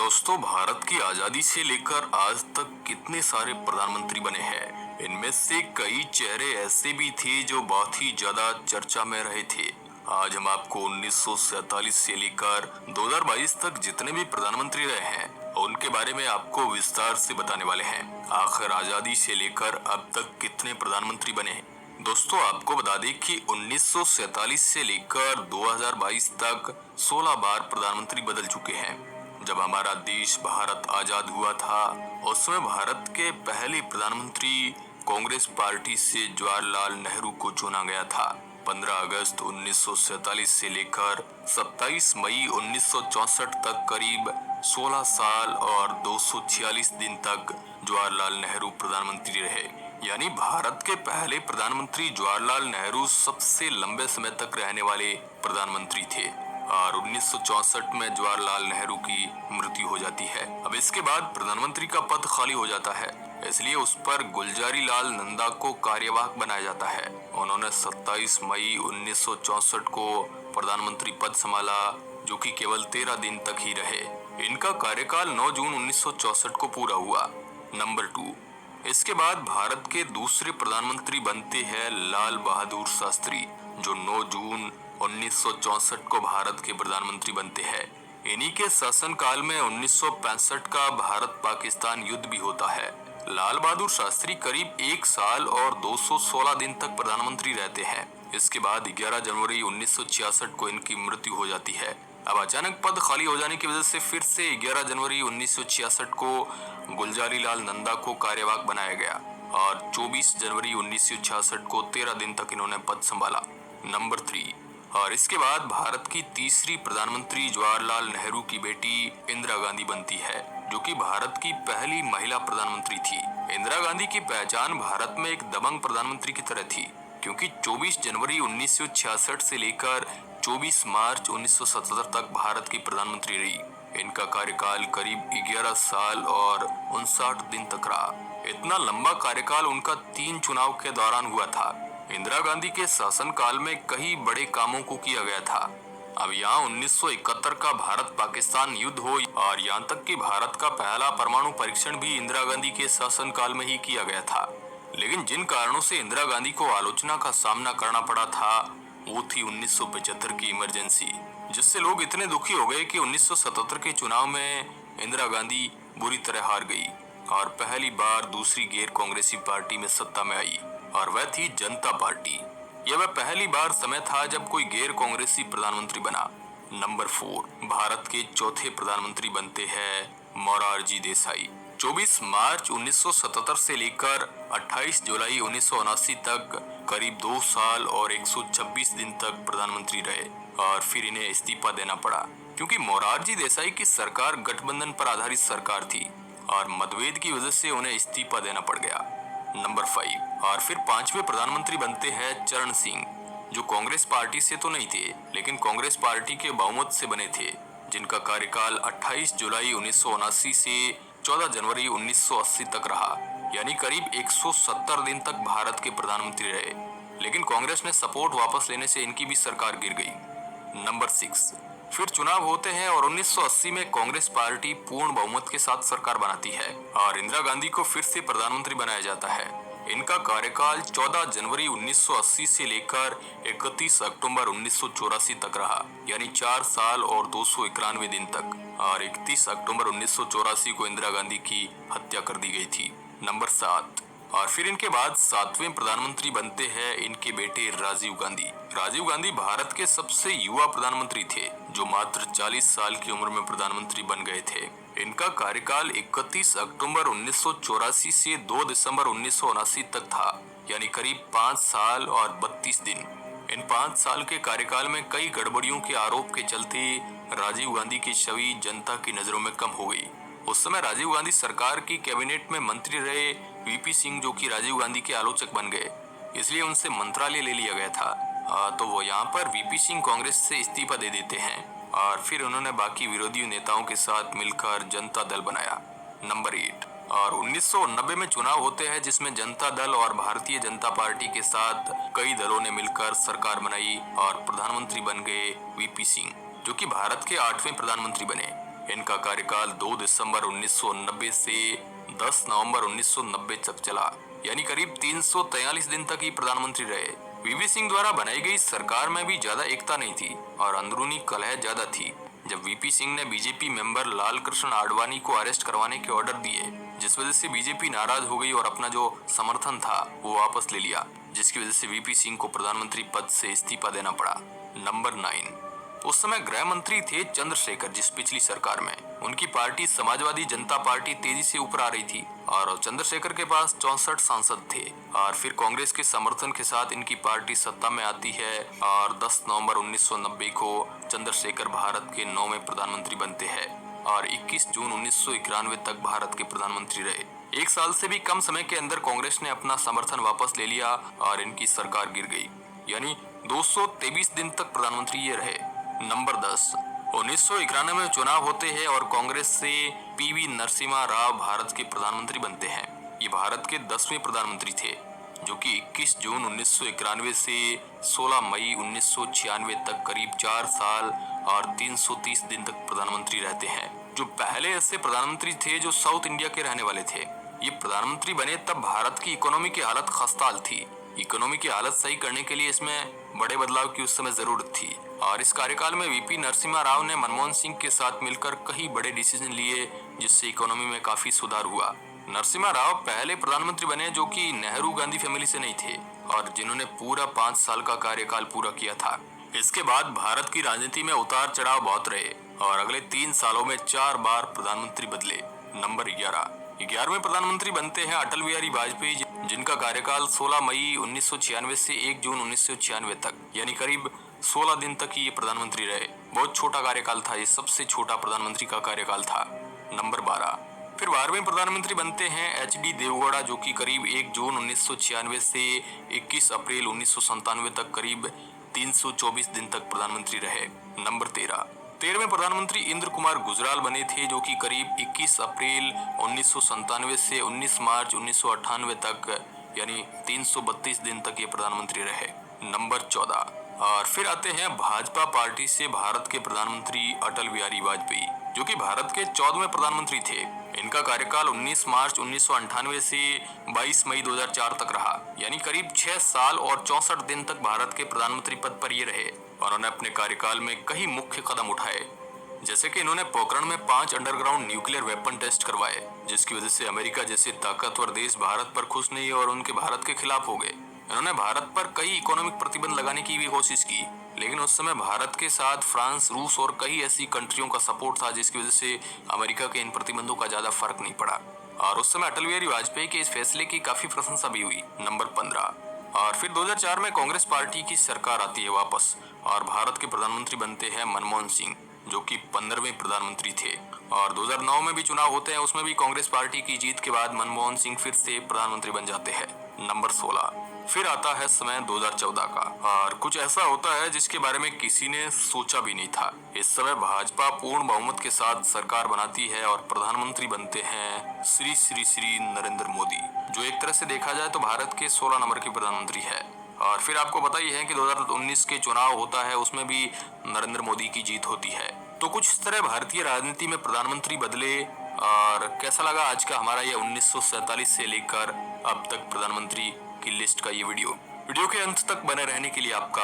दोस्तों, भारत की आजादी से लेकर आज तक कितने सारे प्रधानमंत्री बने हैं। इनमें से कई चेहरे ऐसे भी थे जो बहुत ही ज्यादा चर्चा में रहे थे। आज हम आपको 1947 से लेकर 2022 तक जितने भी प्रधानमंत्री रहे हैं उनके बारे में आपको विस्तार से बताने वाले हैं। आखिर आजादी से लेकर अब तक कितने प्रधानमंत्री बने हैं। दोस्तों, आपको बता दें कि 1947 से लेकर 2022 तक 16 बार प्रधानमंत्री बदल चुके हैं। जब हमारा देश भारत आजाद हुआ था उस समय भारत के पहले प्रधानमंत्री कांग्रेस पार्टी से जवाहरलाल नेहरू को चुना गया था। 15 अगस्त 1947 से लेकर 27 मई 1964 तक करीब 16 साल और 246 दिन तक जवाहरलाल नेहरू प्रधानमंत्री रहे। यानी भारत के पहले प्रधानमंत्री जवाहरलाल नेहरू सबसे लंबे समय तक रहने वाले प्रधानमंत्री थे और 1964 में जवाहरलाल नेहरू की मृत्यु हो जाती है। अब इसके बाद प्रधानमंत्री का पद खाली हो जाता है, इसलिए उस पर गुलजारी लाल नंदा को कार्यवाहक बनाया जाता है। उन्होंने 27 मई 1964 को प्रधानमंत्री पद संभाला, जो कि केवल 13 दिन तक ही रहे। इनका कार्यकाल 9 जून 1964 को पूरा हुआ। नंबर 2, इसके बाद भारत के दूसरे प्रधानमंत्री बनते हैं लाल बहादुर शास्त्री, जो 9 जून 1964 को भारत के प्रधानमंत्री बनते हैं। इन्हीं के शासनकाल में 1965 का भारत पाकिस्तान युद्ध भी होता है। लाल बहादुर शास्त्री करीब 1 साल और 216 दिन तक प्रधानमंत्री रहते हैं। इसके बाद 11 जनवरी 1966 को इनकी मृत्यु हो जाती है। अब अचानक पद खाली हो जाने की वजह से फिर से 11 जनवरी 1966 को गुलजारी लाल नंदा को कार्यवाहक बनाया गया और 24 जनवरी 1966 को 13 दिन तक इन्होंने पद संभाला। नंबर 3, और इसके बाद भारत की तीसरी प्रधानमंत्री जवाहरलाल नेहरू की बेटी इंदिरा गांधी बनती है, जो कि भारत की पहली महिला प्रधानमंत्री थी। इंदिरा गांधी की पहचान भारत में एक दबंग प्रधानमंत्री की तरह थी, क्योंकि 24 जनवरी 1966 से लेकर 24 मार्च 1977 तक भारत की प्रधानमंत्री रही। इनका कार्यकाल करीब 11 साल और 59 दिन तक रहा। इतना लंबा कार्यकाल उनका 3 चुनाव के दौरान हुआ था। इंदिरा गांधी के शासनकाल में कई बड़े कामों को किया गया था। अब यहाँ 1971 का भारत पाकिस्तान युद्ध हो और यहाँ तक कि भारत का पहला परमाणु परीक्षण भी इंदिरा गांधी के शासनकाल में ही किया गया था। लेकिन जिन कारणों से इंदिरा गांधी को आलोचना का सामना करना पड़ा था वो थी 1975 की इमरजेंसी, जिससे लोग इतने दुखी हो गए कि 1977 के चुनाव में इंदिरा गांधी बुरी तरह हार गई और पहली बार दूसरी गैर कांग्रेसी पार्टी में सत्ता में आई और वह थी जनता पार्टी। यह वह पहली बार समय था जब कोई गैर कांग्रेसी प्रधानमंत्री बना। नंबर 4, भारत के चौथे प्रधानमंत्री बनते हैं मोरारजी देसाई। 24 मार्च 1977 से लेकर 28 जुलाई 1979 तक करीब 2 साल और 126 दिन तक प्रधानमंत्री रहे और फिर इन्हें इस्तीफा देना पड़ा, क्योंकि मोरारजी देसाई की सरकार गठबंधन पर आधारित सरकार थी और मतभेद की वजह से उन्हें इस्तीफा देना पड़ गया। नंबर 5, और फिर 5वें प्रधानमंत्री बनते हैं चरण सिंह, जो कांग्रेस पार्टी से तो नहीं थे लेकिन कांग्रेस पार्टी के बहुमत से बने थे, जिनका कार्यकाल 28 जुलाई 1979 से 14 जनवरी 1980 तक रहा। यानी करीब 170 दिन तक भारत के प्रधानमंत्री रहे, लेकिन कांग्रेस ने सपोर्ट वापस लेने से इनकी भी सरकार गिर गई। नंबर 6, फिर चुनाव होते हैं और 1980 में कांग्रेस पार्टी पूर्ण बहुमत के साथ सरकार बनाती है और इंदिरा गांधी को फिर से प्रधानमंत्री बनाया जाता है। इनका कार्यकाल 14 जनवरी 1980 से लेकर 31 अक्टूबर 1984 तक रहा, यानी 4 साल और 291 दिन तक, और 31 अक्टूबर 1984 को इंदिरा गांधी की हत्या कर दी गई थी। नंबर 7, और फिर इनके बाद 7वें प्रधानमंत्री बनते हैं इनके बेटे राजीव गांधी। राजीव गांधी भारत के सबसे युवा प्रधानमंत्री थे, जो मात्र 40 साल की उम्र में प्रधानमंत्री बन गए थे। इनका कार्यकाल 31 अक्टूबर 1984 से 2 दिसंबर 1979 तक था, यानी करीब 5 साल और 32 दिन। इन 5 साल के कार्यकाल में कई गड़बड़ियों के आरोप के चलते राजीव गांधी की छवि जनता की नजरों में कम हो गई। उस समय राजीव गांधी सरकार की कैबिनेट में मंत्री रहे वीपी सिंह, जो कि राजीव गांधी के आलोचक बन गए, इसलिए उनसे मंत्रालय ले लिया गया था। तो वो यहाँ पर वीपी सिंह कांग्रेस से इस्तीफा दे देते हैं और फिर उन्होंने बाकी विरोधी नेताओं के साथ मिलकर जनता दल बनाया। नंबर 8, और 1990 में चुनाव होते हैं जिसमें जनता दल और भारतीय जनता पार्टी के साथ कई दलों ने मिलकर सरकार बनाई और प्रधानमंत्री बन गए वीपी सिंह, जो कि भारत के 8वें प्रधानमंत्री बने। इनका कार्यकाल 2 दिसंबर 1990 से 10 नवंबर 1990 तक चला, यानी करीब 343 दिन तक ही प्रधानमंत्री रहे। वीपी सिंह द्वारा बनाई गई सरकार में भी ज्यादा एकता नहीं थी और अंदरूनी कलह ज्यादा थी। जब वीपी सिंह ने बीजेपी मेंबर लाल कृष्ण आडवाणी को अरेस्ट करवाने के ऑर्डर दिए, जिस वजह से बीजेपी नाराज हो गई और अपना जो समर्थन था वो वापस ले लिया, जिसकी वजह से वीपी सिंह को प्रधानमंत्री पद से इस्तीफा देना पड़ा। नंबर 9, उस समय गृह मंत्री थे चंद्रशेखर, जिस पिछली सरकार में उनकी पार्टी समाजवादी जनता पार्टी तेजी से ऊपर आ रही थी और चंद्रशेखर के पास 64 सांसद थे। और फिर कांग्रेस के समर्थन के साथ इनकी पार्टी सत्ता में आती है और 10 नवंबर 1990 को चंद्रशेखर भारत के 9वें प्रधानमंत्री बनते हैं और 21 जून 1991 तक भारत के प्रधानमंत्री रहे। एक साल से भी कम समय के अंदर कांग्रेस ने अपना समर्थन वापस ले लिया और इनकी सरकार गिर गई, यानी 223 दिन तक प्रधानमंत्री ये रहे। नंबर 10, 1991 में चुनाव होते हैं और कांग्रेस से पीवी नरसिम्हा राव भारत के प्रधानमंत्री बनते हैं। ये भारत के 10वें प्रधानमंत्री थे, जो कि 21 जून 1991 से 16 मई 1996 तक करीब 4 साल और 330 दिन तक प्रधानमंत्री रहते हैं। जो पहले ऐसे प्रधानमंत्री थे जो साउथ इंडिया के रहने वाले थे। ये प्रधानमंत्री बने तब भारत की इकोनॉमी की हालत खस्ताहाल थी। इकोनॉमी की हालत सही करने के लिए इसमें बड़े बदलाव की उस समय जरूरत थी और इस कार्यकाल में वीपी नरसिम्हा राव ने मनमोहन सिंह के साथ मिलकर कई बड़े डिसीजन लिए, जिससे इकोनॉमी में काफी सुधार हुआ। नरसिम्हा राव पहले प्रधानमंत्री बने जो कि नेहरू गांधी फैमिली से नहीं थे और जिन्होंने पूरा 5 साल का कार्यकाल पूरा किया था। इसके बाद भारत की राजनीति में उतार चढ़ाव बहुत रहे और अगले 3 सालों में 4 बार प्रधानमंत्री बदले। नंबर 11वें प्रधानमंत्री बनते हैं अटल बिहारी वाजपेयी, जिनका कार्यकाल 16 मई 1996 से 1 जून 1996 तक, यानी करीब 16 दिन तक ही ये प्रधानमंत्री रहे। बहुत छोटा कार्यकाल था, ये सबसे छोटा प्रधानमंत्री का कार्यकाल था। नंबर 12, फिर 12वें प्रधानमंत्री बनते हैं एचडी देवगौड़ा, जो कि करीब 1 जून 1996 से 21 अप्रैल 1997 तक करीब 324 दिन तक प्रधानमंत्री रहे। नंबर 13वें प्रधानमंत्री इंद्र कुमार गुजराल बने थे, जो कि करीब 21 अप्रैल 1997 से 19 मार्च 1998 तक, यानी 332 दिन तक ये प्रधानमंत्री रहे। नंबर 14, और फिर आते हैं भाजपा पार्टी से भारत के प्रधानमंत्री अटल बिहारी वाजपेयी, जो कि भारत के 14वें प्रधानमंत्री थे। इनका कार्यकाल 19 मार्च 1998 से 22 मई 2004 तक रहा, यानी करीब 6 साल और 64 दिन तक भारत के प्रधानमंत्री पद पर ये रहे। उन्होंने अपने कार्यकाल में कई मुख्य कदम उठाए, जैसे कि इन्होंने पोखरण में 5 अंडरग्राउंड न्यूक्लियर वेपन टेस्ट करवाए, जिसकी वजह से अमेरिका जैसे ताकतवर देश भारत पर खुश नहीं और उनके भारत के खिलाफ हो गए। इन्होंने भारत पर कई इकोनॉमिक प्रतिबंध लगाने की भी कोशिश की, लेकिन उस समय भारत के साथ फ्रांस, रूस और कई ऐसी कंट्रियों का सपोर्ट था, जिसकी वजह से अमेरिका के इन प्रतिबंधों का ज्यादा फर्क नहीं पड़ा और उस समय अटल बिहारी वाजपेयी के इस फैसले की काफी प्रशंसा भी हुई। नंबर 15, और फिर 2004 में कांग्रेस पार्टी की सरकार आती है वापस और भारत के प्रधानमंत्री बनते हैं मनमोहन सिंह, जो कि 15वें प्रधानमंत्री थे। और 2009 में भी चुनाव होते हैं, उसमें भी कांग्रेस पार्टी की जीत के बाद मनमोहन सिंह फिर से प्रधानमंत्री बन जाते हैं। नंबर 16, फिर आता है समय 2014 का और कुछ ऐसा होता है जिसके बारे में किसी ने सोचा भी नहीं था। इस समय भाजपा पूर्ण बहुमत के साथ सरकार बनाती है और प्रधानमंत्री बनते हैं श्री श्री श्री नरेंद्र मोदी, जो एक तरह से देखा जाए तो भारत के 16 नंबर के प्रधानमंत्री है। और फिर आपको पता ही है कि 2019 के चुनाव होता है, उसमें भी नरेंद्र मोदी की जीत होती है। तो कुछ इस तरह भारतीय राजनीति में प्रधानमंत्री बदले। और कैसा लगा आज का हमारा ये 1947 से लेकर अब तक प्रधानमंत्री की लिस्ट का ये वीडियो के अंत तक बने रहने के लिए आपका